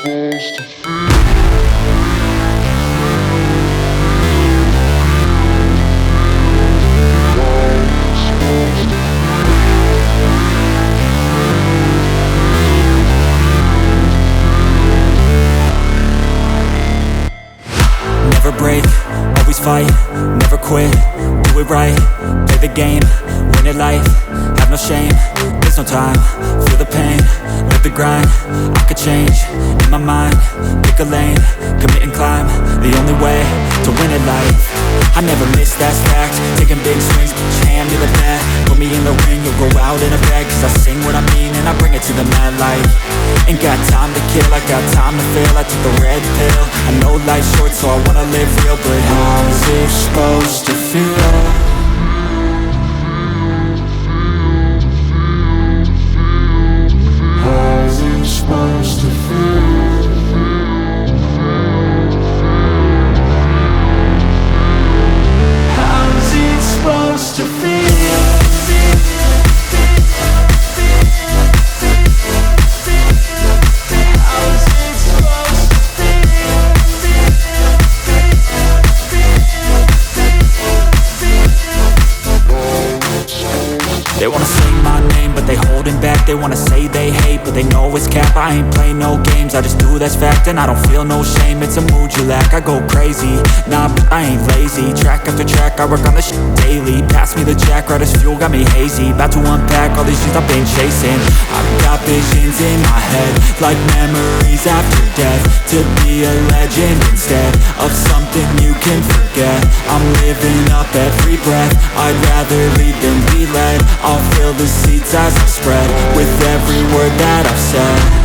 Never break, always fight, never quit, do it right, play the game, win it life, have no shame, there's no time, feel the pain, live the grind, I could change, in my mind, pick a lane, commit and climb, the only way to win it life, I never miss, that's fact, taking big swings, hand me the bat, put me in the ring, you'll go out in a bag, cause I sing what I mean and I bring it to the mad light, ain't got time to kill, I got time to feel, I took the red pill, I know life's short so I wanna live real, but how's it supposed to feel? How's it supposed to feel? How's it supposed to feel? They wanna say my name, but they holding back. They wanna say they hate, but they know it's cap. I ain't play no games, I just do, that's fact. And I don't feel no shame, it's a mood you lack. I go crazy, nah, but I ain't lazy. Track after track, I work on this shit daily. Pass me the jack, right as fuel, got me hazy. About to unpack all these things I've been chasing. I've got visions in my head, like memories after death. To be a legend instead of something you can forget. I'm living up every breath, I'd rather lead than be led. I'll fill the seats as I spread with every word that I've said.